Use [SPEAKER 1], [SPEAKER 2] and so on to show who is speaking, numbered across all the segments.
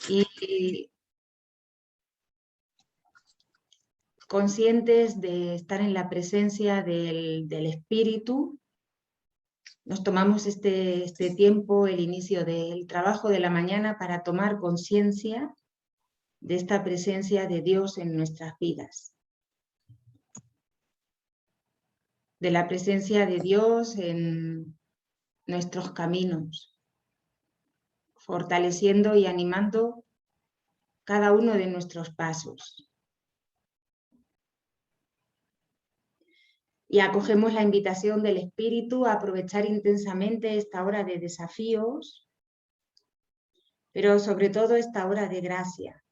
[SPEAKER 1] y conscientes de estar en la presencia del Espíritu, nos tomamos este tiempo, el inicio del trabajo de la mañana, para tomar conciencia de esta presencia de Dios en nuestras vidas. De la presencia de Dios en nuestros caminos, fortaleciendo y animando cada uno de nuestros pasos. Y acogemos la invitación del Espíritu a aprovechar intensamente esta hora de desafíos, pero sobre todo esta hora de gracia.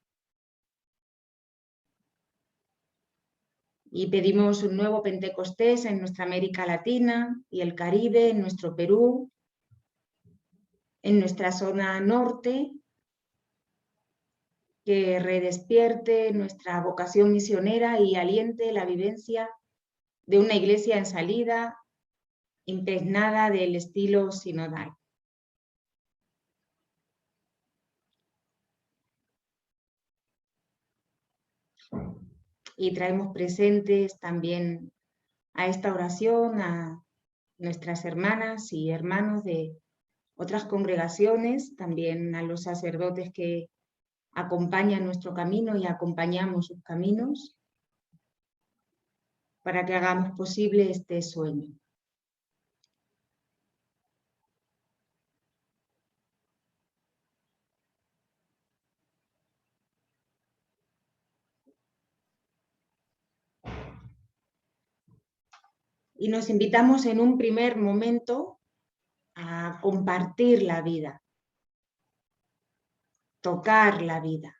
[SPEAKER 1] Y pedimos un nuevo Pentecostés en nuestra América Latina y el Caribe, en nuestro Perú, en nuestra zona norte, que redespierte nuestra vocación misionera y aliente la vivencia de una iglesia en salida, impregnada del estilo sinodal. Y traemos presentes también a esta oración a nuestras hermanas y hermanos de otras congregaciones, también a los sacerdotes que acompañan nuestro camino y acompañamos sus caminos, para que hagamos posible este sueño. Y nos invitamos en un primer momento a compartir la vida, tocar la vida.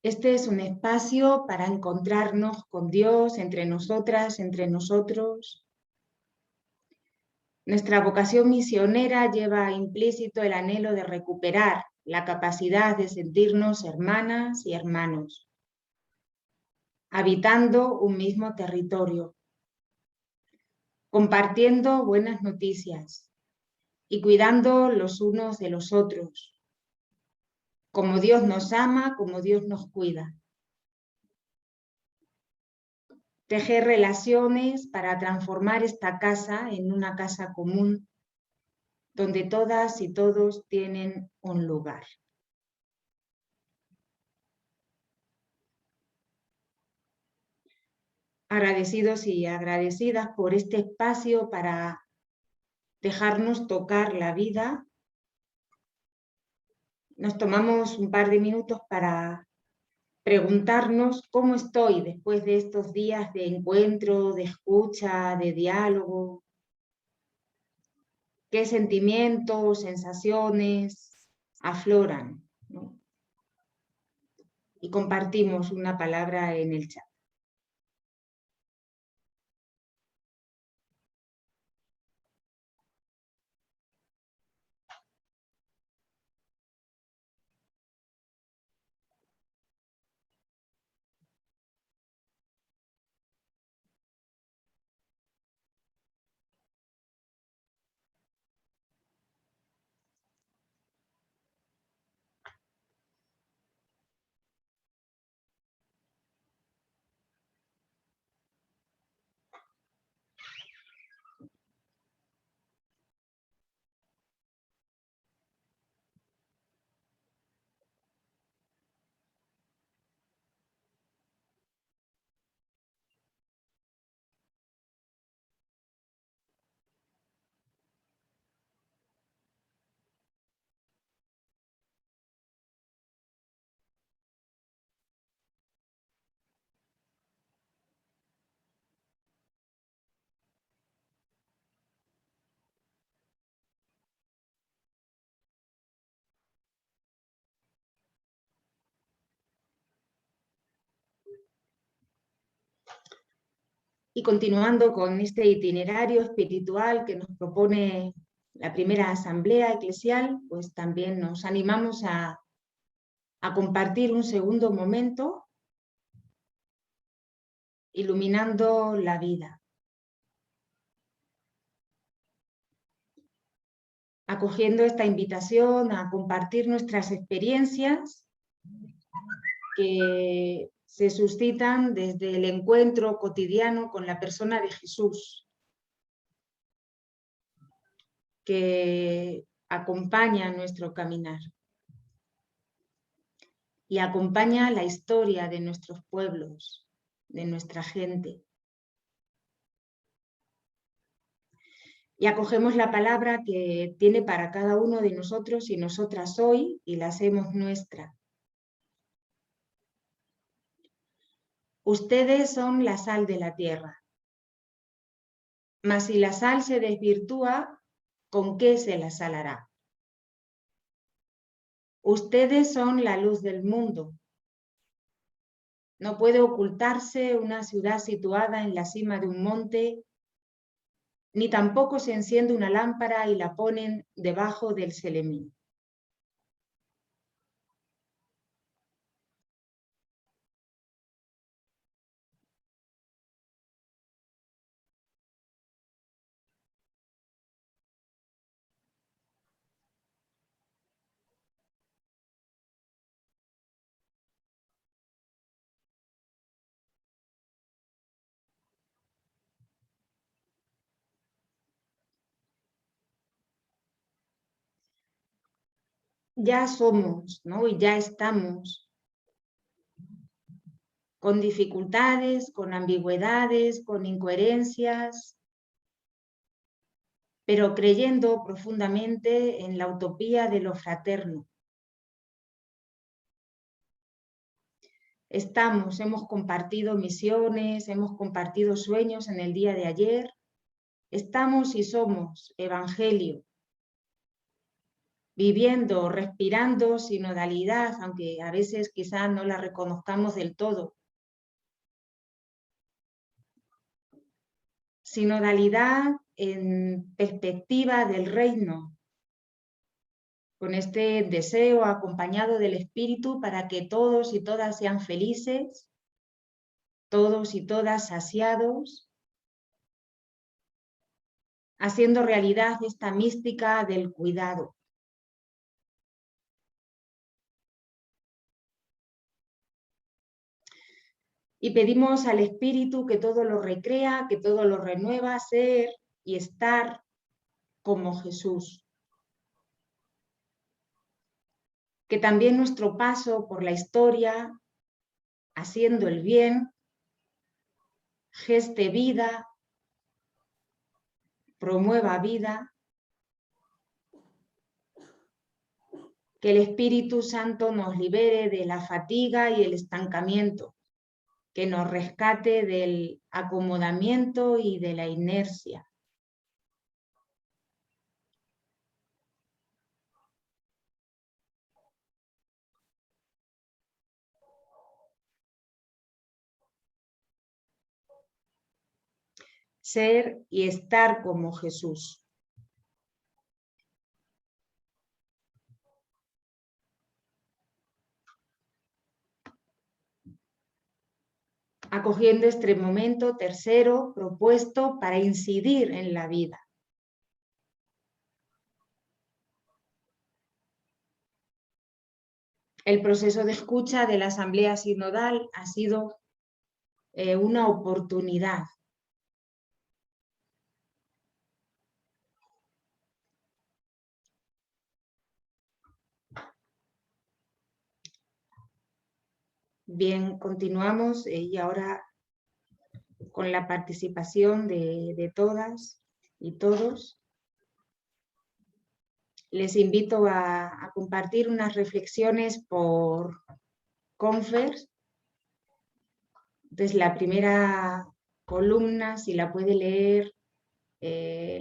[SPEAKER 1] Este es un espacio para encontrarnos con Dios, entre nosotras, entre nosotros. Nuestra vocación misionera lleva implícito el anhelo de recuperar la capacidad de sentirnos hermanas y hermanos, habitando un mismo territorio, compartiendo buenas noticias y cuidando los unos de los otros, como Dios nos ama, como Dios nos cuida. Tejer relaciones para transformar esta casa en una casa común, donde todas y todos tienen un lugar. Agradecidos y agradecidas por este espacio para dejarnos tocar la vida. Nos tomamos un par de minutos para preguntarnos cómo estoy después de estos días de encuentro, de escucha, de diálogo. ¿Qué sentimientos, sensaciones afloran, ¿no? Y compartimos una palabra en el chat. Y continuando con este itinerario espiritual que nos propone la primera asamblea eclesial, pues también nos animamos a compartir un segundo momento iluminando la vida. Acogiendo esta invitación a compartir nuestras experiencias que se suscitan desde el encuentro cotidiano con la persona de Jesús, que acompaña nuestro caminar y acompaña la historia de nuestros pueblos, de nuestra gente. Y acogemos la palabra que tiene para cada uno de nosotros y nosotras hoy y la hacemos nuestra. Ustedes son la sal de la tierra. Mas si la sal se desvirtúa, ¿con qué se la salará? Ustedes son la luz del mundo. No puede ocultarse una ciudad situada en la cima de un monte, ni tampoco se enciende una lámpara y la ponen debajo del celemín. Ya somos, ¿no? Y ya estamos con dificultades, con ambigüedades, con incoherencias, pero creyendo profundamente en la utopía de lo fraterno. Hemos compartido misiones, hemos compartido sueños en el día de ayer. Estamos y somos evangelio, viviendo, respirando sinodalidad, aunque a veces quizás no la reconozcamos del todo. Sinodalidad en perspectiva del reino, con este deseo acompañado del Espíritu para que todos y todas sean felices, todos y todas saciados, haciendo realidad esta mística del cuidado. Y pedimos al Espíritu que todo lo recrea, que todo lo renueva, ser y estar como Jesús. Que también nuestro paso por la historia, haciendo el bien, geste vida, promueva vida, que el Espíritu Santo nos libere de la fatiga y el estancamiento, que nos rescate del acomodamiento y de la inercia. Ser y estar como Jesús. Acogiendo este momento tercero propuesto para incidir en la vida. El proceso de escucha de la Asamblea Sinodal ha sido una oportunidad. Bien, continuamos y ahora con la participación de todas y todos. Les invito a compartir unas reflexiones por Converse. Entonces, la primera columna, si la puede leer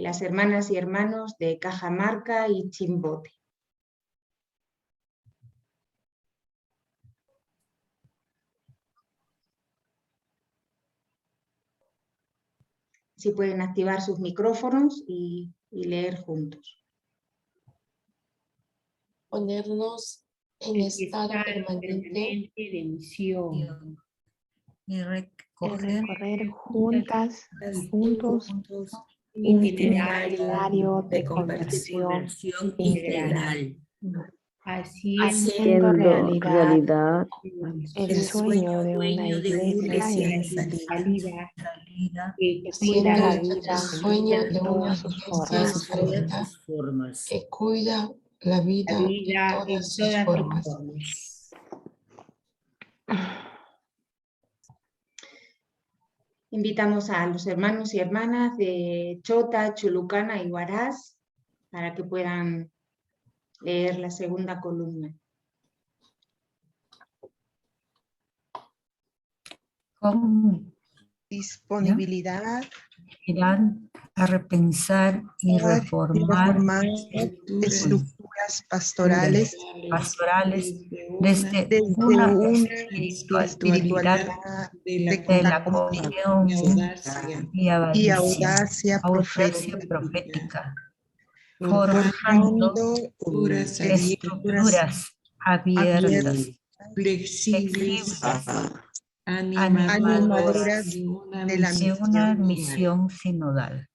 [SPEAKER 1] las hermanas y hermanos de Cajamarca y Chimbote. Si pueden activar sus micrófonos y leer juntos.
[SPEAKER 2] Ponernos en estado permanente
[SPEAKER 3] de misión.
[SPEAKER 2] y recorrer
[SPEAKER 3] juntas, juntos,
[SPEAKER 2] juntos
[SPEAKER 3] un
[SPEAKER 2] un
[SPEAKER 3] itinerario de
[SPEAKER 2] conversión integral,
[SPEAKER 3] haciendo realidad el sueño de una iglesia en salida, que cuida la vida en todas sus formas.
[SPEAKER 4] que cuida la vida en todas sus formas.
[SPEAKER 1] Invitamos a los hermanos y hermanas de Chota, Chulucana y Huaraz para que puedan leer la segunda columna.
[SPEAKER 2] con
[SPEAKER 5] disponibilidad
[SPEAKER 2] a repensar y reformar
[SPEAKER 5] estructuras pastorales
[SPEAKER 2] desde una espiritualidad de la comunión y audacia profética, forjando estructuras abiertas, flexibles, animadoras de una misión sinodal.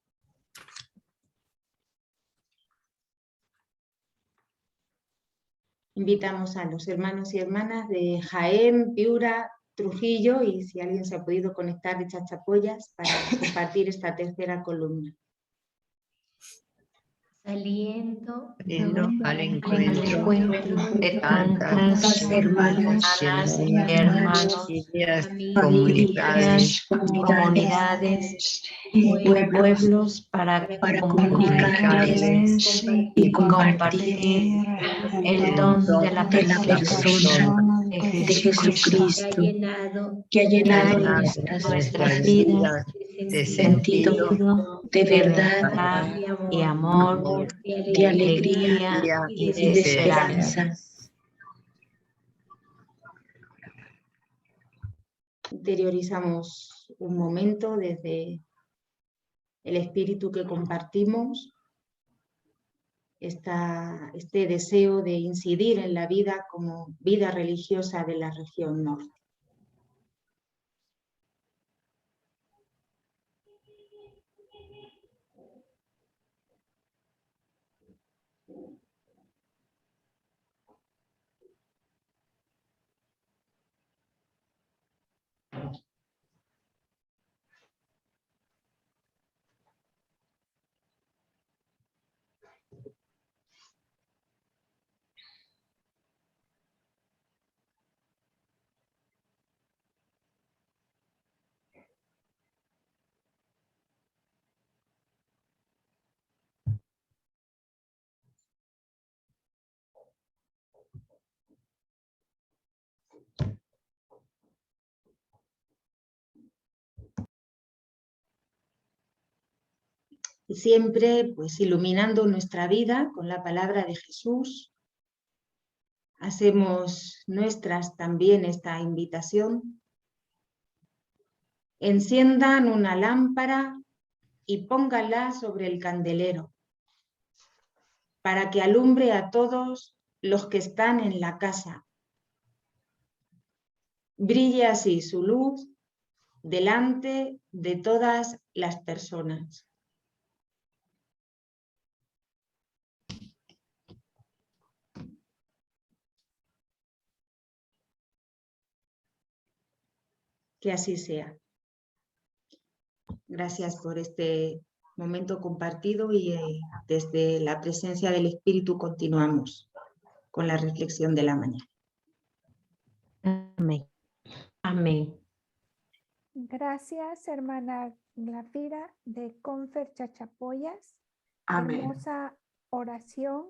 [SPEAKER 1] Invitamos a los hermanos y hermanas de Jaén, Piura, Trujillo y si alguien se ha podido conectar de Chachapoyas para compartir esta tercera columna.
[SPEAKER 6] Saliendo
[SPEAKER 7] al encuentro de tantas
[SPEAKER 6] hermanas y hermanos,
[SPEAKER 7] familias,
[SPEAKER 6] comunidades y pueblos para comunicarles y compartir el don de la persona de Jesucristo que ha llenado nuestras vidas de sentido, de verdad y amor, de alegría y de esperanza.
[SPEAKER 1] Interiorizamos un momento desde el espíritu que compartimos, este deseo de incidir en la vida como vida religiosa de la región norte. Y siempre pues iluminando nuestra vida con la palabra de Jesús, hacemos nuestras también esta invitación. Enciendan una lámpara y pónganla sobre el candelero, para que alumbre a todos los que están en la casa. Brille así su luz delante de todas las personas. Que así sea. Gracias por este momento compartido y desde la presencia del Espíritu continuamos con la reflexión de la mañana.
[SPEAKER 6] Amén. Amén.
[SPEAKER 8] Gracias, hermana Glafira de Confer Chachapoyas.
[SPEAKER 4] Amén.
[SPEAKER 8] Hermosa oración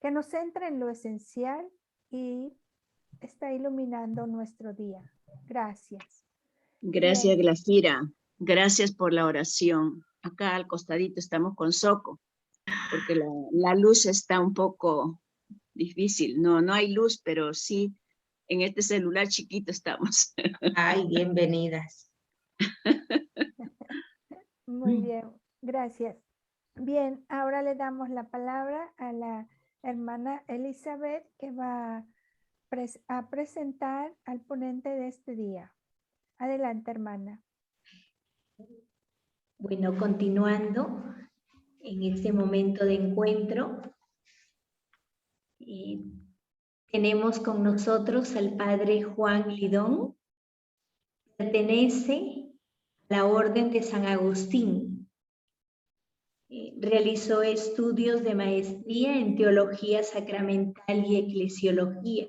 [SPEAKER 8] que nos centra en lo esencial y está iluminando nuestro día. Gracias.
[SPEAKER 9] Gracias,
[SPEAKER 8] Bien.
[SPEAKER 9] Glafira. Gracias por la oración. Acá al costadito estamos con Soco, porque la luz está un poco difícil. No hay luz, pero sí en este celular chiquito estamos.
[SPEAKER 1] Ay, bienvenidas.
[SPEAKER 8] Muy bien, gracias. Bien, ahora le damos la palabra a la hermana Elizabeth que va a presentar al ponente de este día. Adelante, hermana.
[SPEAKER 6] Bueno, continuando en este momento de encuentro, tenemos con nosotros al padre Juan Lidón. Pertenece a la Orden de San Agustín. Realizó estudios de maestría en Teología Sacramental y Eclesiología,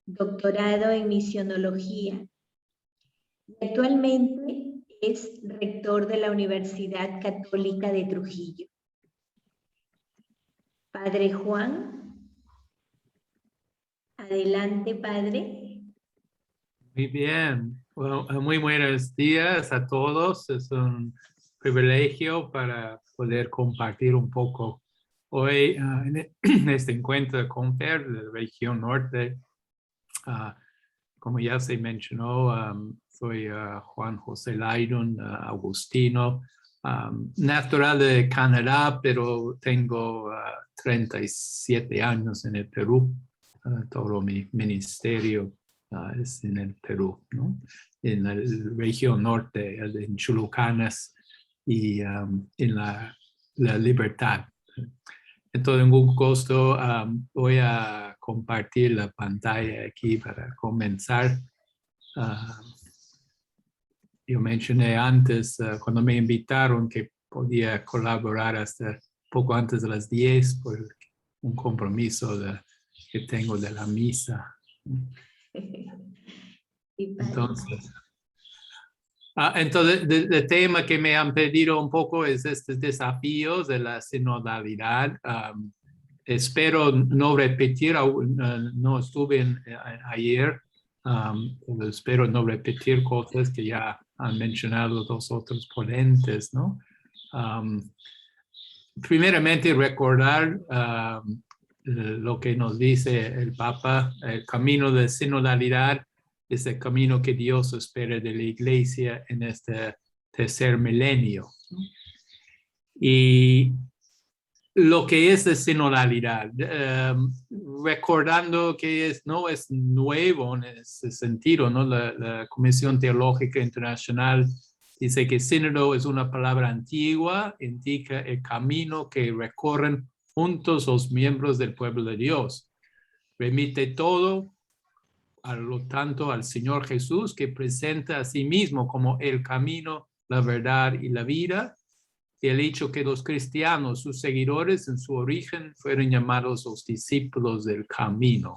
[SPEAKER 6] doctorado en Misionología. Y actualmente es rector de la Universidad Católica de Trujillo. Padre Juan, adelante, padre.
[SPEAKER 10] Muy bien. Bueno, muy buenos días a todos. Es un privilegio para poder compartir un poco hoy en este encuentro de Confer de la región norte. Como ya se mencionó, soy Juan José Laydon, agustino, natural de Canadá, pero tengo 37 años en el Perú. Todo mi ministerio es en el Perú, ¿no? En la región norte, en Chulucanas y en la Libertad. Entonces, un gusto, voy a compartir la pantalla aquí para comenzar. Yo mencioné antes, cuando me invitaron, que podía colaborar hasta poco antes de las 10 por un compromiso que tengo de la misa. Entonces, el tema que me han pedido un poco es estos desafíos de la sinodalidad. Espero no repetir, no estuve ayer, pero espero no repetir cosas que ya han mencionado los otros ponentes, ¿no? Primeramente, recordar lo que nos dice el Papa: el camino de sinodalidad es el camino que Dios espera de la Iglesia en este tercer milenio. Y lo que es la sinodalidad, recordando que no es nuevo en ese sentido, ¿no? La Comisión Teológica Internacional dice que sínodo es una palabra antigua, indica el camino que recorren juntos los miembros del pueblo de Dios. Remite todo, a lo tanto, al Señor Jesús, que presenta a sí mismo como el camino, la verdad y la vida. Y el hecho que los cristianos, sus seguidores en su origen, fueron llamados los discípulos del camino.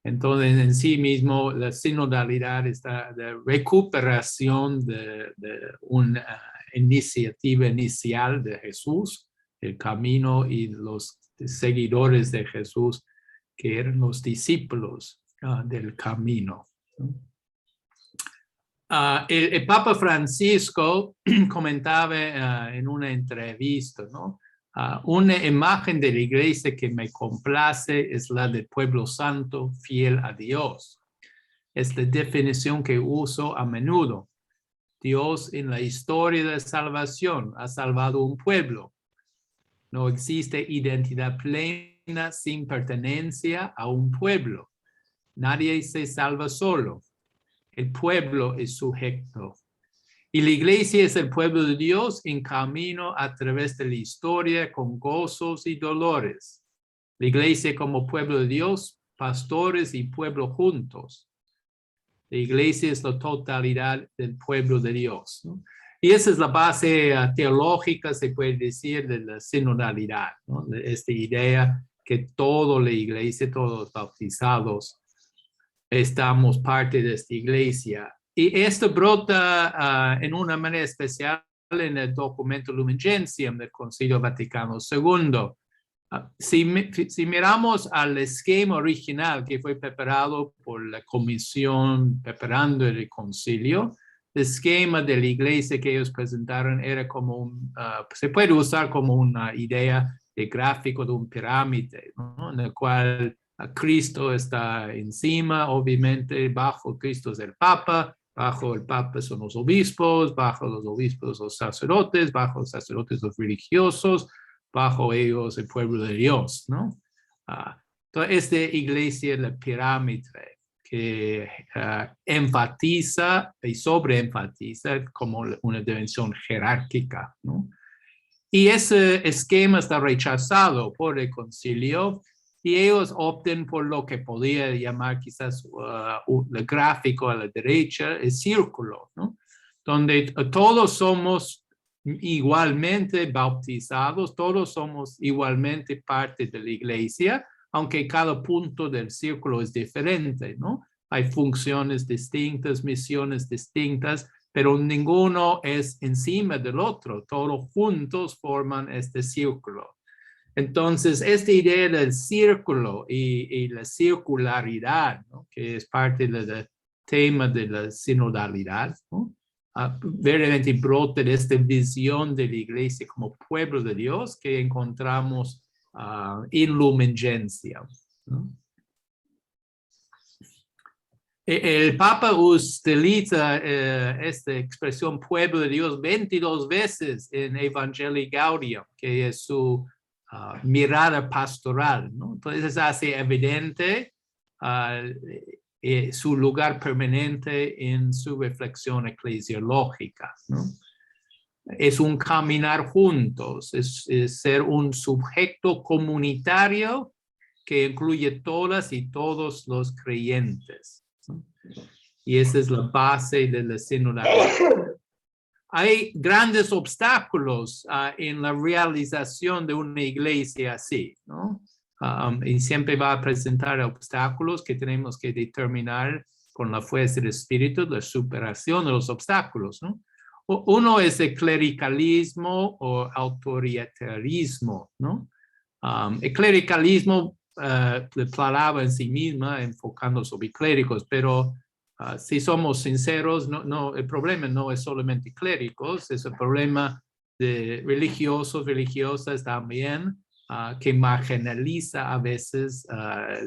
[SPEAKER 10] Entonces, en sí mismo, la sinodalidad está de recuperación de una iniciativa inicial de Jesús, el camino, y los seguidores de Jesús, que eran los discípulos del camino. El Papa Francisco comentaba en una entrevista, ¿no? Una imagen de la iglesia que me complace es la del pueblo santo fiel a Dios. Es la definición que uso a menudo. Dios en la historia de salvación ha salvado un pueblo. No existe identidad plena sin pertenencia a un pueblo. Nadie se salva solo. El pueblo es sujeto. Y la iglesia es el pueblo de Dios en camino a través de la historia con gozos y dolores. La iglesia como pueblo de Dios, pastores y pueblo juntos. La iglesia es la totalidad del pueblo de Dios, ¿no? Y esa es la base teológica, se puede decir, de la sinodalidad, ¿no? De esta idea que toda la iglesia, todos los bautizados, estamos parte de esta iglesia. Y esto brota en una manera especial en el documento Lumen Gentium del Concilio Vaticano II. Si miramos al esquema original que fue preparado por la comisión preparando el concilio, el esquema de la iglesia que ellos presentaron era como se puede usar como una idea de gráfico de un pirámide, ¿no? En el cual Cristo está encima, obviamente bajo Cristo es el Papa, bajo el Papa son los obispos, bajo los obispos los sacerdotes, bajo los sacerdotes los religiosos, bajo ellos el pueblo de Dios, ¿no? Entonces, esta iglesia es la pirámide que enfatiza y sobreenfatiza como una dimensión jerárquica, ¿no? Y ese esquema está rechazado por el concilio y ellos optan por lo que podría llamar quizás el gráfico a la derecha, el círculo, ¿no? Donde todos somos igualmente bautizados, todos somos igualmente parte de la iglesia, aunque cada punto del círculo es diferente, ¿no? Hay funciones distintas, misiones distintas, pero ninguno es encima del otro, todos juntos forman este círculo. Entonces, esta idea del círculo y la circularidad, ¿no? Que es parte del tema de la sinodalidad, ¿no? Verdaderamente brota de esta visión de la iglesia como pueblo de Dios que encontramos en Lumen Gentium, ¿no? El Papa utiliza esta expresión pueblo de Dios 22 veces en Evangelii Gaudium, que es su mirada pastoral, ¿no? Entonces hace evidente su lugar permanente en su reflexión eclesiológica, ¿no? Es un caminar juntos, es ser un sujeto comunitario que incluye todas y todos los creyentes, ¿no? Y esa es la base de la sinodalidad. Hay grandes obstáculos en la realización de una iglesia así, ¿no? Y siempre va a presentar obstáculos que tenemos que determinar con la fuerza del espíritu, la superación de los obstáculos, ¿no? Uno es el clericalismo o autoritarismo, ¿no? El clericalismo, la palabra en sí misma, enfocando sobre clérigos, pero si somos sinceros, el problema no es solamente clérigos, es el problema de religiosos, religiosas también, que marginaliza a veces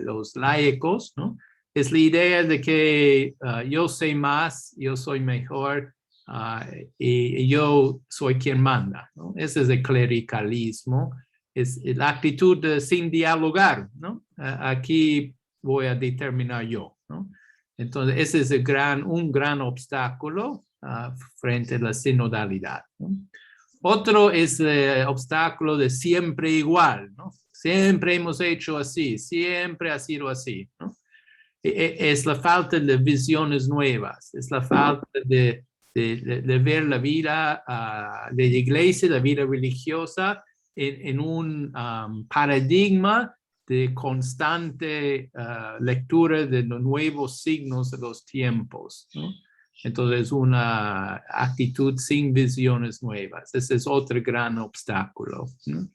[SPEAKER 10] los laicos, ¿no? Es la idea de que yo sé más, yo soy mejor, y yo soy quien manda, ¿no? Ese es el clericalismo, es la actitud sin dialogar, ¿no? Aquí voy a determinar yo, ¿no? Entonces, ese es un gran obstáculo frente a la sinodalidad, ¿no? Otro es el obstáculo de siempre igual, ¿no? Siempre hemos hecho así, siempre ha sido así, ¿no? Es la falta de visiones nuevas, es la falta de ver la vida de la iglesia, la vida religiosa, en un paradigma de constante lectura de los nuevos signos de los tiempos, ¿no? Entonces, una actitud sin visiones nuevas. Ese es otro gran obstáculo, ¿no?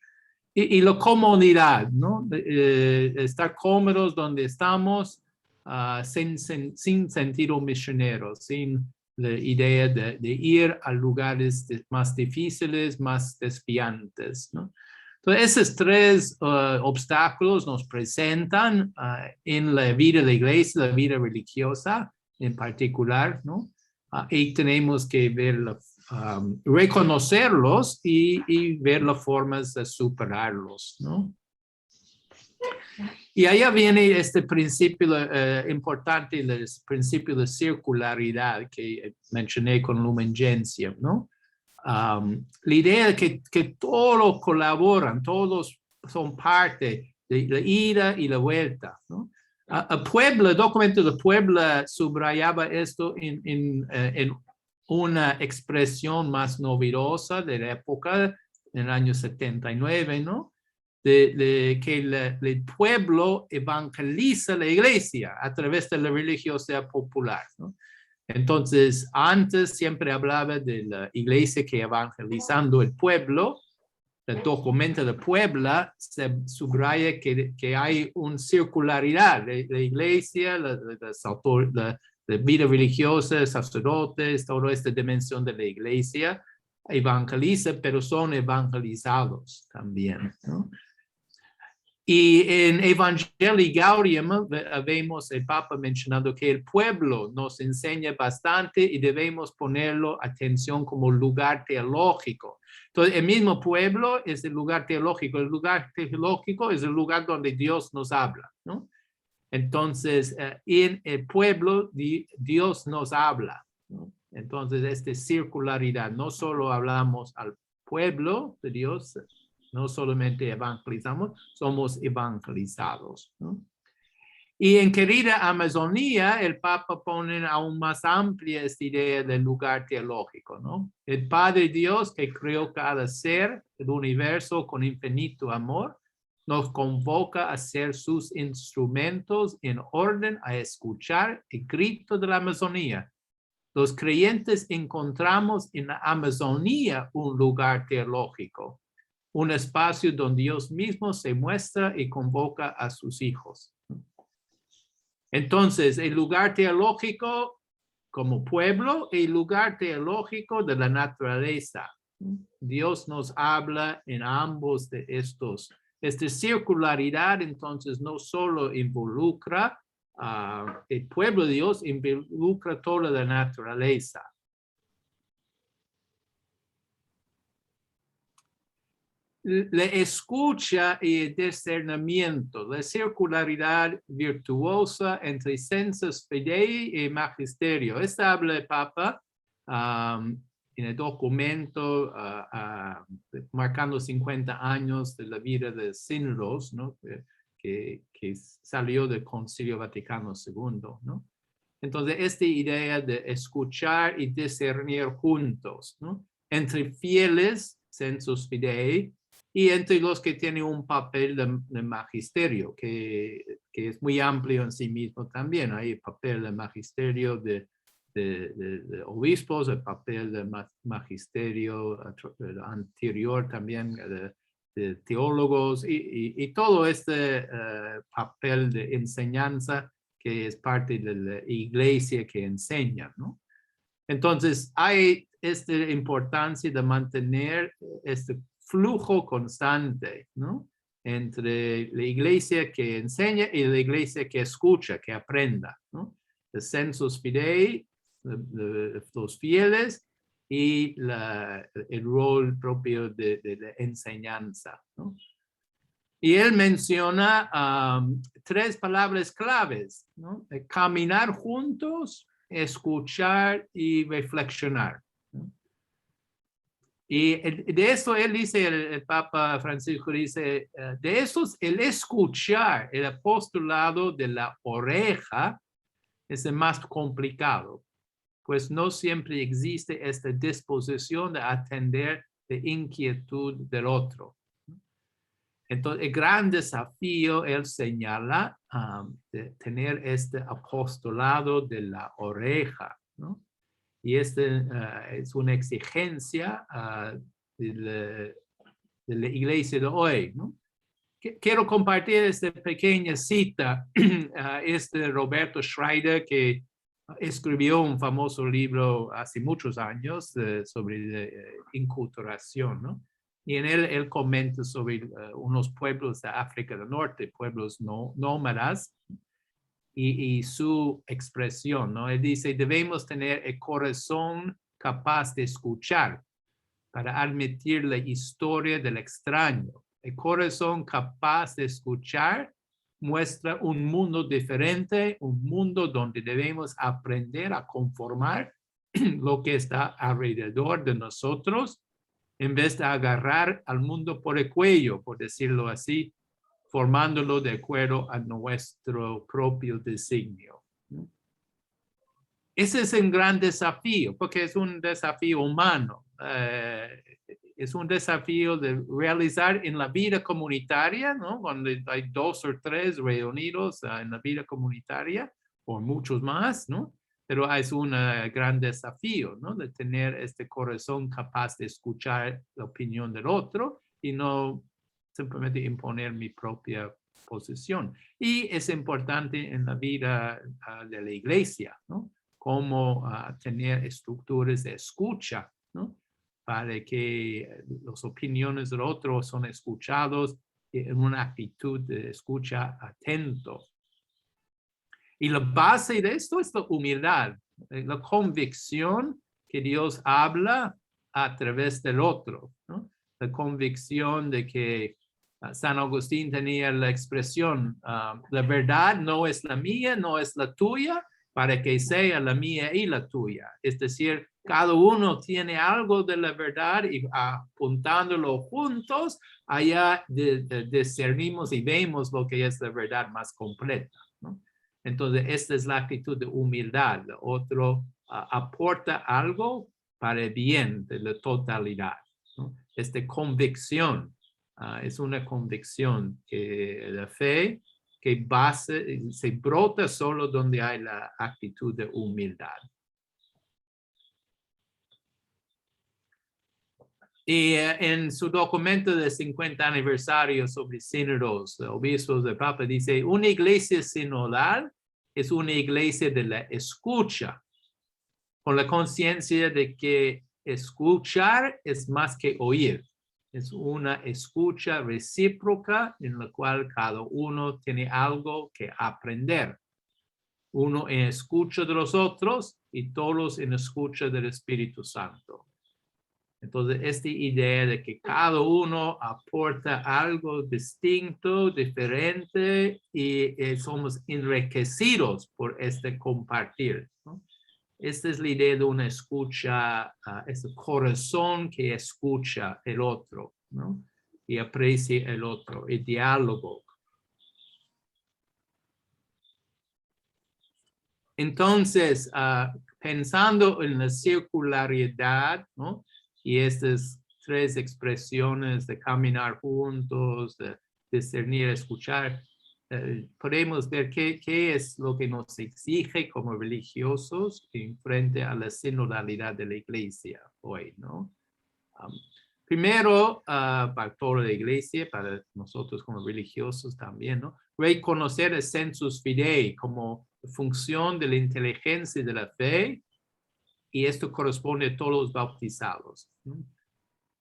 [SPEAKER 10] Y la comodidad, ¿no? Estar cómodos donde estamos sin sentido misionero, sin la idea de ir a lugares más difíciles, más desafiantes, ¿no? Entonces, esos tres obstáculos nos presentan en la vida de la iglesia, la vida religiosa en particular, ¿no? Y tenemos que reconocerlos y ver las formas de superarlos, ¿no? Y allá viene este principio importante, el principio de circularidad que mencioné con Lumen Gentium, ¿no? La idea de que todos colaboran, todos son parte de la ida y la vuelta, ¿no? El documento de Puebla subrayaba esto en una expresión más novedosa de la época, en el año 79, ¿no? De que el pueblo evangeliza la iglesia a través de la religiosidad popular, ¿no? Entonces, antes siempre hablaba de la iglesia que evangelizando el pueblo. El documento de Puebla se subraya que hay una circularidad de la iglesia, la vida religiosa, sacerdotes, toda esta dimensión de la iglesia evangeliza, pero son evangelizados también, ¿no? Y en Evangelii Gaudium vemos el Papa mencionando que el pueblo nos enseña bastante y debemos ponerlo atención como lugar teológico. Entonces, el mismo pueblo es el lugar teológico. El lugar teológico es el lugar donde Dios nos habla, ¿no? Entonces, en el pueblo, Dios nos habla, ¿no? Entonces, esta circularidad, no solo hablamos al pueblo de Dios, no solamente evangelizamos, somos evangelizados, ¿no? Y en Querida Amazonía, el Papa pone aún más amplia esta idea del lugar teológico, ¿no? El Padre Dios que creó cada ser del universo con infinito amor, nos convoca a ser sus instrumentos en orden a escuchar el grito de la Amazonía. Los creyentes encontramos en la Amazonía un lugar teológico, un espacio donde Dios mismo se muestra y convoca a sus hijos. Entonces, el lugar teológico como pueblo y el lugar teológico de la naturaleza. Dios nos habla en ambos de estos. Esta circularidad, entonces, no solo involucra el pueblo de Dios, involucra toda la naturaleza. La escucha y el discernimiento, la circularidad virtuosa entre sensus fidei y magisterio. Esta habla el Papa en el documento marcando 50 años de la vida de Sínodos, ¿no? que salió del Concilio Vaticano II, ¿no? Entonces, esta idea de escuchar y discernir juntos, ¿no? Entre fieles, sensus fidei, y entre los que tienen un papel de magisterio, que es muy amplio en sí mismo también. Hay el papel de magisterio de obispos, el papel de magisterio anterior también de teólogos, y todo este papel de enseñanza que es parte de la iglesia que enseña, ¿no? Entonces, hay esta importancia de mantener este flujo constante, ¿no? Entre la iglesia que enseña y la iglesia que escucha, que aprenda, ¿no? El sensus fidei, los fieles, y el rol propio de la enseñanza, ¿no? Y él menciona 3 palabras claves, ¿no? Caminar juntos, escuchar y reflexionar, ¿no? Y de eso él dice, el Papa Francisco dice, de eso el escuchar, el apostolado de la oreja es el más complicado, pues no siempre existe esta disposición de atender la inquietud del otro. Entonces, el gran desafío, él señala, de tener este apostolado de la oreja, ¿no? Y este es una exigencia de la iglesia de hoy, ¿no? Quiero compartir esta pequeña cita, Roberto Schreider, que escribió un famoso libro hace muchos años sobre la inculturación, ¿no? Y en él comenta sobre unos pueblos de África del Norte, pueblos nómadas, y su expresión, ¿no? Él dice, debemos tener el corazón capaz de escuchar para admitir la historia del extraño. El corazón capaz de escuchar muestra un mundo diferente, un mundo donde debemos aprender a conformar lo que está alrededor de nosotros, en vez de agarrar al mundo por el cuello, por decirlo así, formándolo de acuerdo a nuestro propio designio. Ese es un gran desafío, porque es un desafío humano. Es un desafío de realizar en la vida comunitaria, ¿no? Cuando hay 2 o 3 reunidos en la vida comunitaria, o muchos más, ¿no? Pero es un gran desafío, ¿no? De tener este corazón capaz de escuchar la opinión del otro y no simplemente imponer mi propia posición. Y es importante en la vida de la iglesia, ¿no? Cómo tener estructuras de escucha, ¿no? Para que las opiniones del otro son escuchados en una actitud de escucha atento. Y la base de esto es la humildad, la convicción que Dios habla a través del otro, ¿no? La convicción de que San Agustín tenía la expresión, la verdad no es la mía, no es la tuya, para que sea la mía y la tuya. Es decir, cada uno tiene algo de la verdad y apuntándolo juntos, allá discernimos y vemos lo que es la verdad más completa, ¿no? Entonces, esta es la actitud de humildad. El otro aporta algo para el bien de la totalidad, ¿no? Esta convicción. Es una convicción que la fe que se brota solo donde hay la actitud de humildad. Y en su documento de 50 aniversario sobre sínodos, obispos del Papa dice, una iglesia sinodal es una iglesia de la escucha, con la conciencia de que escuchar es más que oír. Es una escucha recíproca en la cual cada uno tiene algo que aprender. Uno en escucha de los otros y todos en escucha del Espíritu Santo. Entonces, esta idea de que cada uno aporta algo distinto, diferente y somos enriquecidos por este compartir, ¿no? Esta es la idea de una escucha, este corazón que escucha el otro, ¿no? Y aprecia el otro, el diálogo. Entonces, pensando en la circularidad, ¿no? Y estas tres expresiones de caminar juntos, de discernir, escuchar, podemos ver qué es lo que nos exige como religiosos en frente a la sinodalidad de la iglesia hoy, ¿no? Primero, para toda la iglesia, para nosotros como religiosos también, ¿no? Reconocer el sensus fidei como función de la inteligencia de la fe, y esto corresponde a todos los bautizados, ¿no?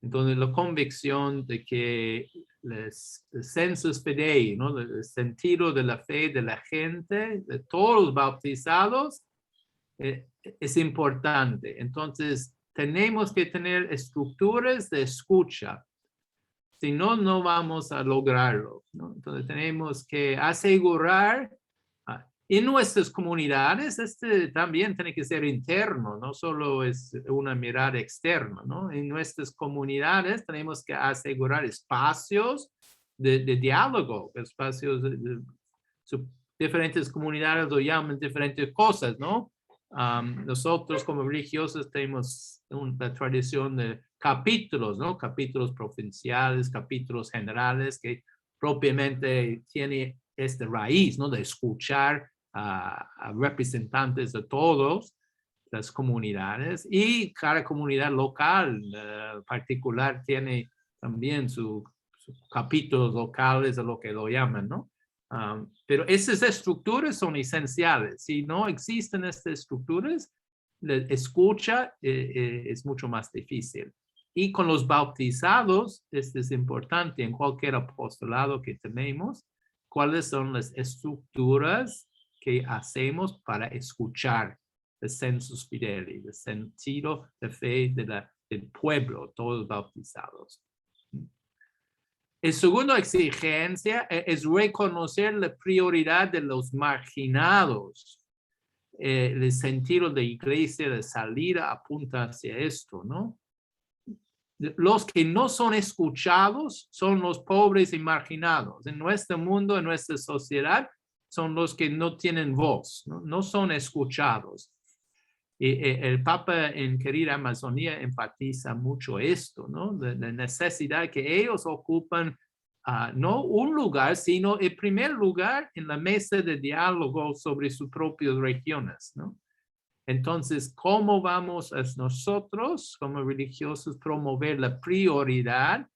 [SPEAKER 10] Entonces, la convicción de que el sensus fidei, ¿no? El sentido de la fe de la gente, de todos los bautizados, es importante. Entonces, tenemos que tener estructuras de escucha. Si no, no vamos a lograrlo, ¿no? Entonces, tenemos que asegurar en nuestras comunidades, también tiene que ser interno, no solo es una mirada externa, ¿no? En nuestras comunidades tenemos que asegurar espacios de diálogo, espacios diferentes comunidades lo llaman diferentes cosas, ¿no? Nosotros como religiosos tenemos una tradición de capítulos, ¿no? Capítulos provinciales, capítulos generales, que propiamente tiene esta raíz, ¿no? De escuchar a representantes de todas las comunidades, y cada comunidad local particular tiene también sus capítulos locales, de lo que lo llaman, ¿no? Pero esas estructuras son esenciales. Si no existen estas estructuras, la escucha es mucho más difícil. Y con los bautizados, esto es importante en cualquier apostolado que tenemos, cuáles son las estructuras que hacemos para escuchar el sensus fidei, el sentido de fe del pueblo, todos bautizados. La segunda exigencia es reconocer la prioridad de los marginados. El sentido de iglesia de salida apunta hacia esto, ¿no? Los que no son escuchados son los pobres y marginados. En nuestro mundo, en nuestra sociedad, son los que no tienen voz, no son escuchados. Y el Papa en Querida Amazonía enfatiza mucho esto, ¿no? La necesidad que ellos ocupan no un lugar, sino el primer lugar en la mesa de diálogo sobre sus propias regiones, ¿no? Entonces, ¿cómo vamos nosotros como religiosos promover la prioridad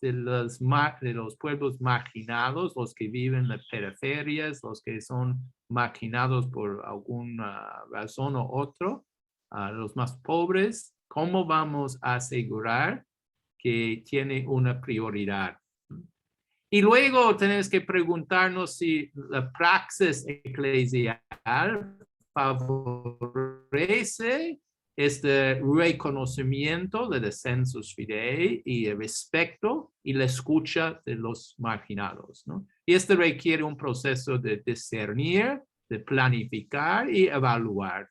[SPEAKER 10] de los pueblos marginados, los que viven en las periferias, los que son marginados por alguna razón u otra, los más pobres? ¿Cómo vamos a asegurar que tiene una prioridad? Y luego tenemos que preguntarnos si la praxis eclesial favorece este reconocimiento del sensus fidei y el respeto y la escucha de los marginados, ¿no? Y esto requiere un proceso de discernir, de planificar y evaluar.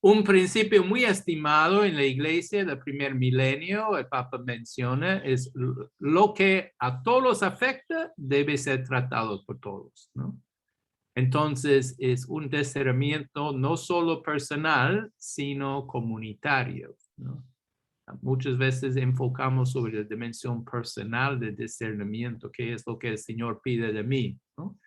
[SPEAKER 10] Un principio muy estimado en la iglesia del primer milenio, el Papa menciona, es lo que a todos afecta debe ser tratado por todos, ¿no? Entonces, es un discernimiento no solo personal, sino comunitario, ¿no? Muchas veces enfocamos sobre la dimensión personal del discernimiento, qué es lo que el Señor pide de mí, ¿no?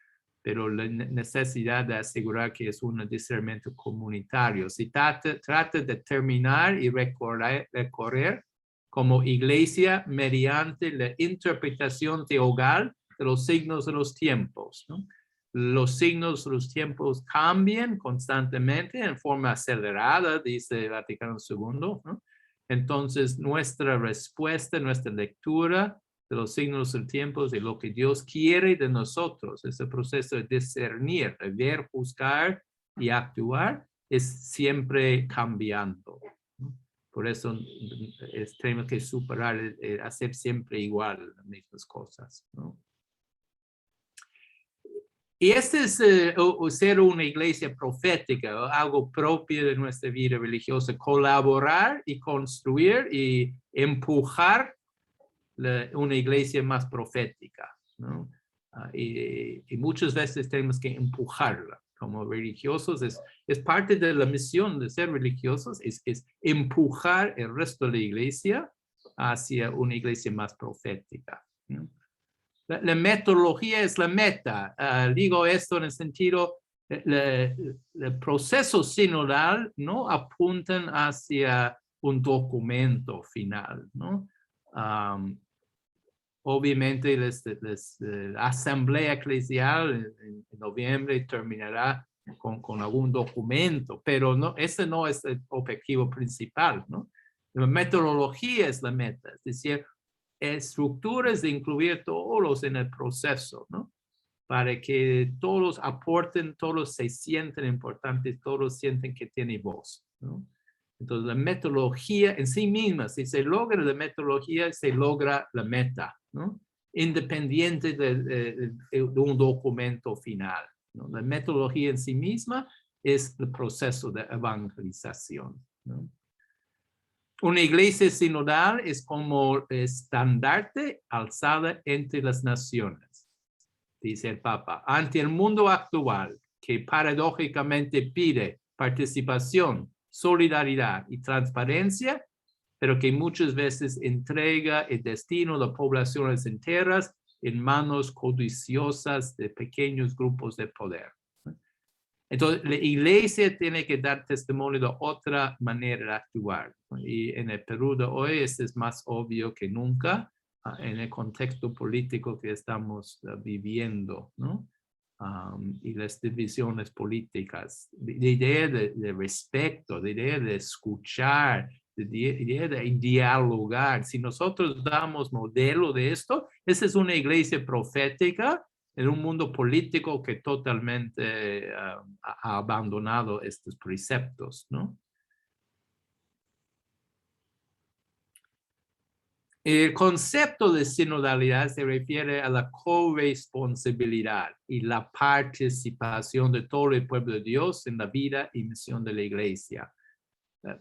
[SPEAKER 10] Pero la necesidad de asegurar que es un discernimiento comunitario. Si trata de terminar y recorrer como iglesia mediante la interpretación teológica de los signos de los tiempos, ¿no? Los signos de los tiempos cambian constantemente en forma acelerada, dice el Vaticano II, ¿no? Entonces, nuestra respuesta, nuestra lectura de los signos del tiempo y lo que Dios quiere de nosotros, ese proceso de discernir, de ver, juzgar y actuar, es siempre cambiando, ¿no? Por eso tenemos que superar, hacer siempre igual las mismas cosas, ¿no? Y este es ser una iglesia profética, algo propio de nuestra vida religiosa, colaborar y construir y empujar una iglesia más profética, ¿no? Y muchas veces tenemos que empujarla como religiosos. Es parte de la misión de ser religiosos, es empujar el resto de la iglesia hacia una iglesia más profética, ¿no? La metodología es la meta. Digo esto en el sentido, el proceso sinodal no apuntan hacia un documento final, ¿no? Obviamente la asamblea eclesial en noviembre terminará con algún documento, pero no, ese no es el objetivo principal, ¿no? La metodología es la meta, es decir, estructuras de incluir todos en el proceso, ¿no? Para que todos aporten, todos se sienten importantes, todos sienten que tienen voz, ¿no? Entonces, la metodología en sí misma, si se logra la metodología, se logra la meta, ¿no? Independiente de un documento final, ¿no? La metodología en sí misma es el proceso de evangelización, ¿no? Una iglesia sinodal es como estandarte alzada entre las naciones, dice el Papa, ante el mundo actual que paradójicamente pide participación, solidaridad y transparencia, pero que muchas veces entrega el destino de poblaciones enteras en manos codiciosas de pequeños grupos de poder. Entonces, la iglesia tiene que dar testimonio de otra manera de actuar. Y en el Perú de hoy esto es más obvio que nunca en el contexto político que estamos viviendo, ¿no? Y las divisiones políticas. La idea de respeto, la idea de escuchar, la idea de dialogar. Si nosotros damos modelo de esto, esa es una iglesia profética en un mundo político que totalmente ha abandonado estos preceptos, ¿no? El concepto de sinodalidad se refiere a la corresponsabilidad y la participación de todo el pueblo de Dios en la vida y misión de la iglesia.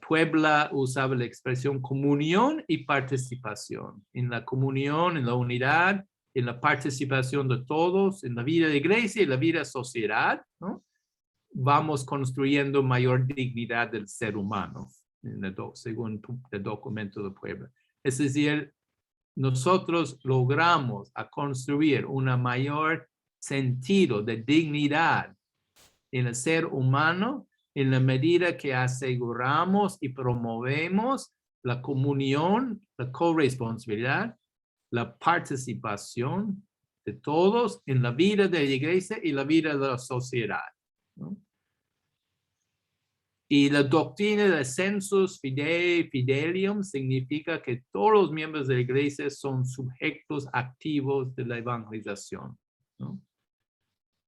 [SPEAKER 10] Puebla usaba la expresión comunión y participación. En la comunión, en la unidad, en la participación de todos, en la vida de la iglesia y la vida de sociedad, ¿no? Vamos construyendo mayor dignidad del ser humano, según el documento de Puebla. Es decir, nosotros logramos a construir un mayor sentido de dignidad en el ser humano en la medida que aseguramos y promovemos la comunión, la corresponsabilidad, la participación de todos en la vida de la iglesia y la vida de la sociedad, ¿no? Y la doctrina de sensus fidei fidelium significa que todos los miembros de la iglesia son sujetos activos de la evangelización, ¿no?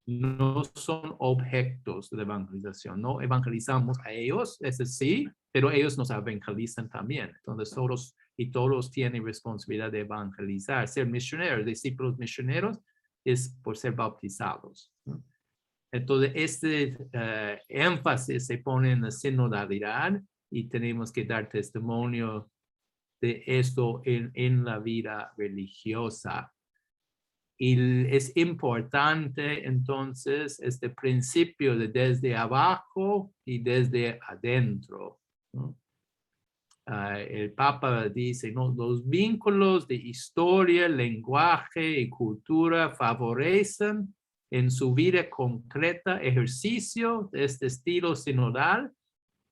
[SPEAKER 10] No son objetos de la evangelización, no evangelizamos a ellos, es sí, pero ellos nos evangelizan también. Entonces todos tienen responsabilidad de evangelizar. Ser misioneros, discípulos misioneros, es por ser bautizados, ¿no? Entonces, este énfasis se pone en la sinodalidad y tenemos que dar testimonio de esto en la vida religiosa. Y es importante entonces este principio de desde abajo y desde adentro, ¿no? El Papa dice, ¿no? Los vínculos de historia, lenguaje y cultura favorecen en su vida concreta ejercicio de este estilo sinodal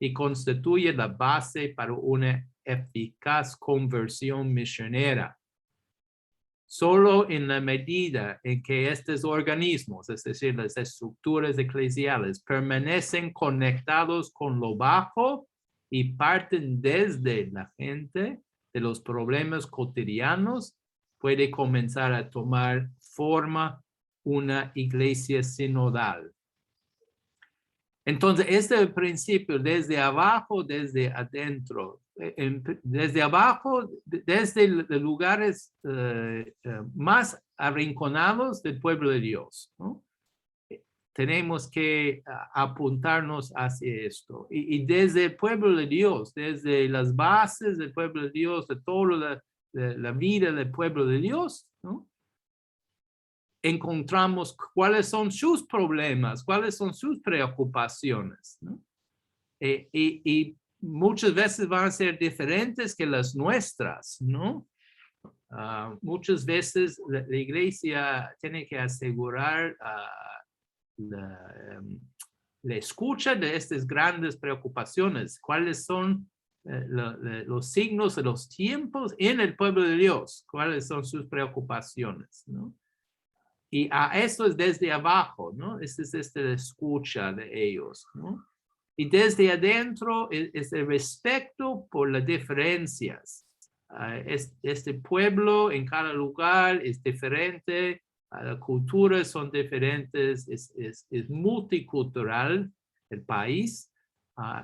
[SPEAKER 10] y constituye la base para una eficaz conversión misionera. Solo en la medida en que estos organismos, es decir, las estructuras eclesiales, permanecen conectados con lo bajo y parten desde la gente de los problemas cotidianos, puede comenzar a tomar forma una iglesia sinodal. Entonces, este principio desde abajo, desde adentro, desde abajo, desde los lugares más arrinconados del pueblo de Dios, ¿no? Tenemos que apuntarnos hacia esto. Y desde el pueblo de Dios, desde las bases del pueblo de Dios, de toda la vida del pueblo de Dios, ¿no? Encontramos cuáles son sus problemas, cuáles son sus preocupaciones, ¿no? Y muchas veces van a ser diferentes que las nuestras, ¿no? Muchas veces la iglesia tiene que asegurar la escucha de estas grandes preocupaciones. ¿Cuáles son los signos de los tiempos en el pueblo de Dios? ¿Cuáles son sus preocupaciones, ¿no? Y a eso es desde abajo, ¿no? Es la escucha de ellos, ¿no? Y desde adentro es el respeto por las diferencias. Este pueblo en cada lugar es diferente, las culturas son diferentes, es multicultural el país.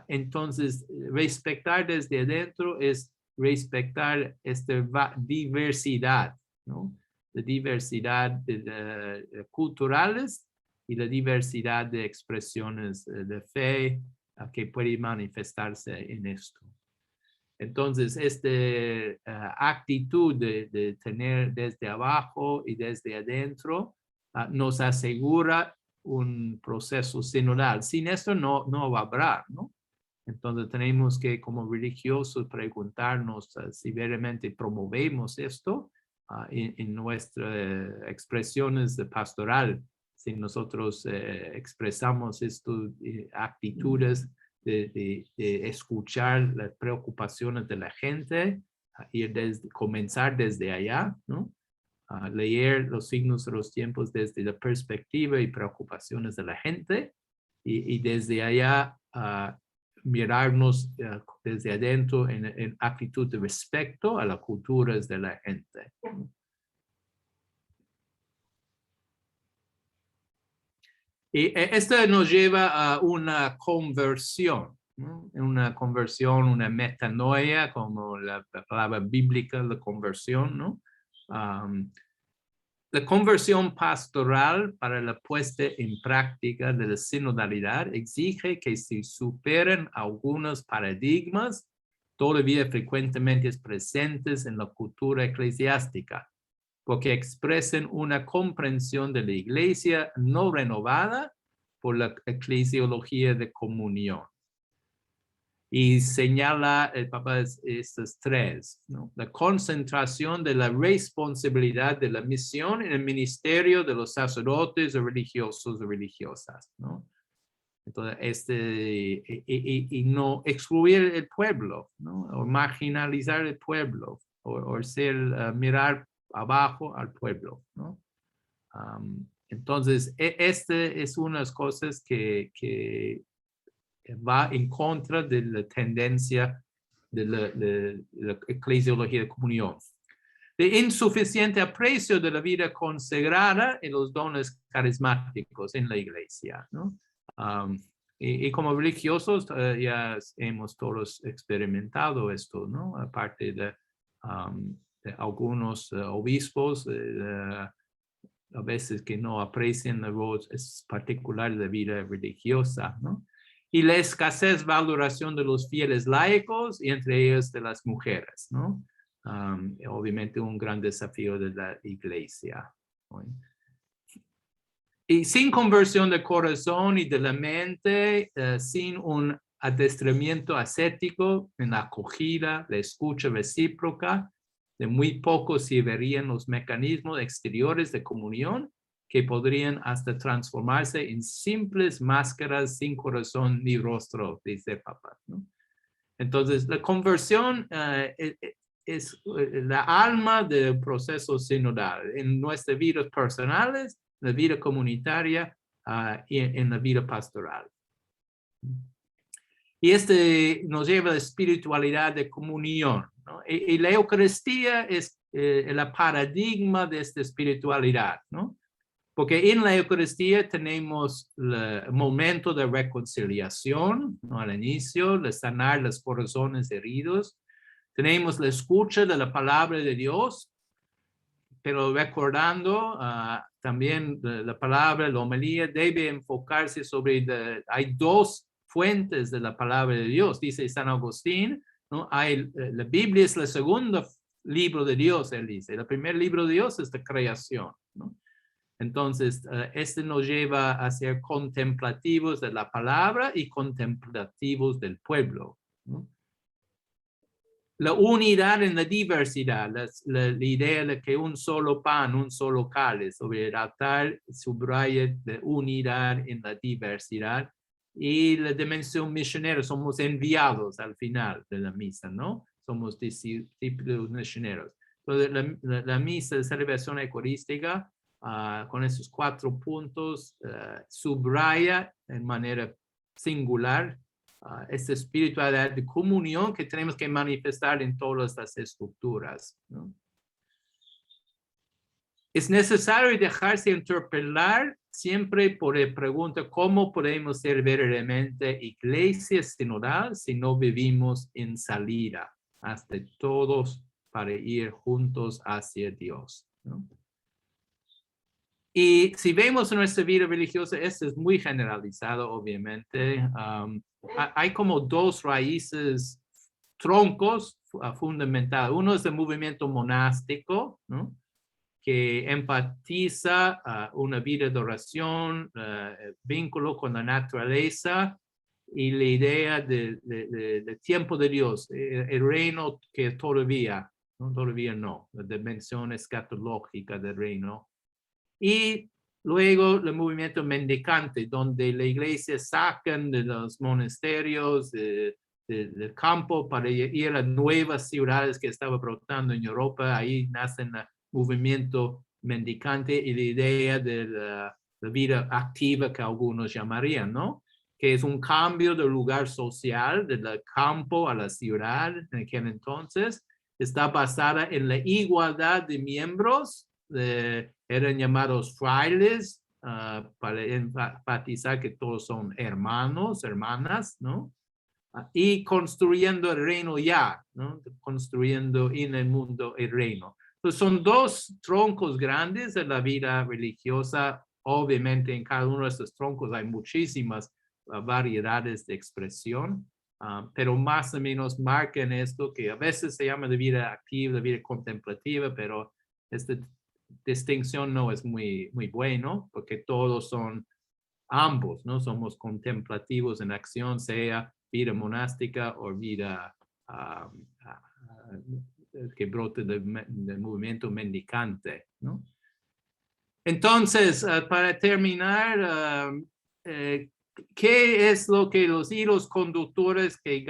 [SPEAKER 10] Entonces, respetar desde adentro es respetar esta diversidad, ¿no? La diversidad de culturales y la diversidad de expresiones de fe que puede manifestarse en esto. Entonces, esta actitud de tener desde abajo y desde adentro nos asegura un proceso sinodal. Sin esto no va a haber, ¿no? Entonces tenemos que, como religiosos, preguntarnos si verdaderamente promovemos esto en nuestras expresiones de pastoral. Si nosotros expresamos estas actitudes de escuchar las preocupaciones de la gente y comenzar desde allá, ¿no? Leer los signos de los tiempos desde la perspectiva y preocupaciones de la gente y desde allá mirarnos desde adentro en actitud de respeto a las culturas de la gente. Y esto nos lleva a una conversión, ¿no? Una conversión, una metanoia, como la palabra bíblica, la conversión, ¿no? La conversión pastoral para la puesta en práctica de la sinodalidad exige que se superen algunos paradigmas todavía frecuentemente presentes en la cultura eclesiástica, porque expresan una comprensión de la iglesia no renovada por la eclesiología de comunión. Y señala el Papa estas tres, ¿no? La concentración de la responsabilidad de la misión en el ministerio de los sacerdotes, religiosos y religiosas, ¿no? Entonces, y no excluir el pueblo, ¿no? O marginalizar el pueblo, o mirar abajo al pueblo, ¿no? Entonces, es unas cosas que va en contra de la tendencia de la eclesiología de comunión. De insuficiente aprecio de la vida consagrada y los dones carismáticos en la iglesia, ¿no? Y como religiosos ya hemos todos experimentado esto, ¿no? Aparte de algunos obispos, a veces que no aprecian la voz particular de la vida religiosa, ¿no? Y la escasez valoración de los fieles laicos y entre ellos de las mujeres, ¿no? Obviamente un gran desafío de la iglesia, ¿no? Y sin conversión del corazón y de la mente, sin un adestramiento ascético en la acogida, la escucha recíproca, de muy poco sirverían los mecanismos exteriores de comunión que podrían hasta transformarse en simples máscaras sin corazón ni rostro, dice el Papa, ¿no? Entonces, la conversión es la alma del proceso sinodal en nuestras vidas personales, en la vida comunitaria y en la vida pastoral. Y nos lleva a la espiritualidad de comunión, ¿no? Y la Eucaristía es el paradigma de esta espiritualidad, ¿no? Porque en la Eucaristía tenemos el momento de reconciliación, ¿no? Al inicio, de sanar los corazones heridos. Tenemos la escucha de la palabra de Dios, pero recordando también la palabra, la homilía, debe enfocarse sobre, hay dos fuentes de la palabra de Dios, dice San Agustín, ¿no? La Biblia es el segundo libro de Dios, él dice. El primer libro de Dios es la creación, ¿no? Entonces, nos lleva a ser contemplativos de la palabra y contemplativos del pueblo, ¿no? La unidad en la diversidad, la idea de que un solo pan, un solo cáliz sobre el altar subraya la unidad en la diversidad y la dimensión misionera, somos enviados al final de la misa, ¿no? Somos discípulos misioneros. Entonces, la misa de celebración eucarística, con esos 4 puntos, subraya en manera singular esta espiritualidad de comunión que tenemos que manifestar en todas las estructuras, ¿no? Es necesario dejarse interpelar siempre por la pregunta ¿cómo podemos ser verdaderamente iglesia sinodal si no vivimos en salida hasta todos para ir juntos hacia Dios, ¿no? Y si vemos en nuestra vida religiosa, esto es muy generalizado, obviamente. Hay como 2 raíces, troncos fundamentales. Uno es el movimiento monástico, ¿no? Que enfatiza una vida de oración, vínculo con la naturaleza y la idea de tiempo de Dios, el reino que todavía no, la dimensión escatológica del reino. Y luego el movimiento mendicante, donde la iglesia sacan de los monasterios, del campo para ir a las nuevas ciudades que estaban brotando en Europa. Ahí nace el movimiento mendicante y la idea de la vida activa que algunos llamarían, ¿no? Que es un cambio del lugar social, del campo a la ciudad en aquel entonces. Está basada en la igualdad de miembros. Eran llamados frailes para enfatizar que todos son hermanos, hermanas, ¿no? Y construyendo el reino ya, ¿no? Construyendo en el mundo el reino. Entonces son 2 troncos grandes de la vida religiosa. Obviamente en cada uno de estos troncos hay muchísimas variedades de expresión, pero más o menos marcan esto que a veces se llama de vida activa, de vida contemplativa, pero esta distinción no es muy bueno, porque todos son ambos, ¿no? Somos contemplativos en acción, sea vida monástica o vida que brote del movimiento mendicante, ¿no? Entonces, para terminar, ¿qué es lo que los hilos conductores que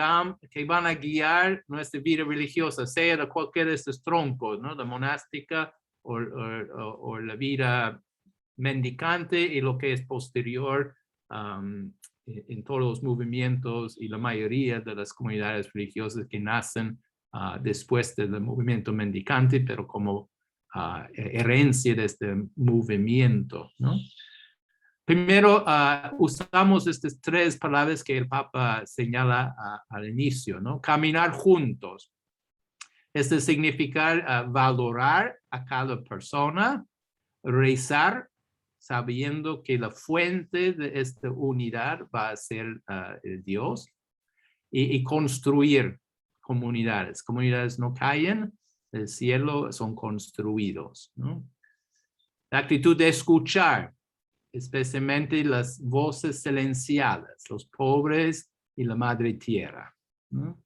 [SPEAKER 10] van a guiar nuestra vida religiosa, sea de cualquiera de estos troncos, ¿no? La monástica o la vida mendicante y lo que es posterior en todos los movimientos y la mayoría de las comunidades religiosas que nacen después del movimiento mendicante, pero como herencia de este movimiento, ¿no? Primero, usamos estas 3 palabras que el Papa señala al inicio, ¿no? Caminar juntos. Esto significa valorar a cada persona, rezar, sabiendo que la fuente de esta unidad va a ser Dios, y construir comunidades. Comunidades no caen del cielo, son construidos, ¿no? La actitud de escuchar, especialmente las voces silenciadas, los pobres y la madre tierra, ¿no?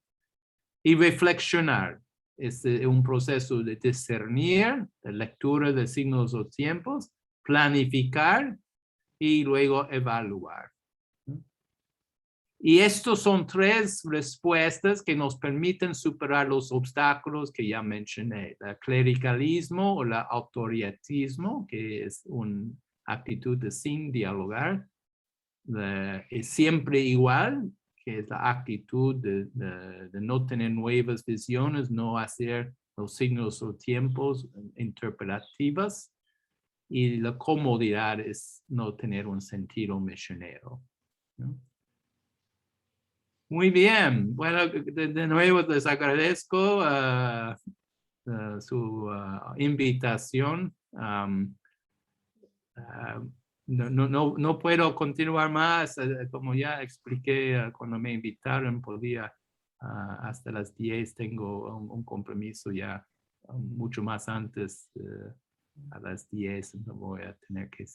[SPEAKER 10] Y reflexionar, es un proceso de discernir, de lectura de signos o tiempos, planificar y luego evaluar. Y estos son 3 respuestas que nos permiten superar los obstáculos que ya mencioné. El clericalismo o el autoritarismo, que es una actitud de sin dialogar. Es siempre igual, que es la actitud de no tener nuevas visiones, no hacer los signos o tiempos interpretativas. Y la comodidad es no tener un sentido misionero, ¿no? Muy bien. Bueno, de nuevo les agradezco su invitación. No puedo continuar más. Como ya expliqué cuando me invitaron, podía hasta las 10. Tengo un compromiso ya mucho más antes, a las 10, no voy a tener que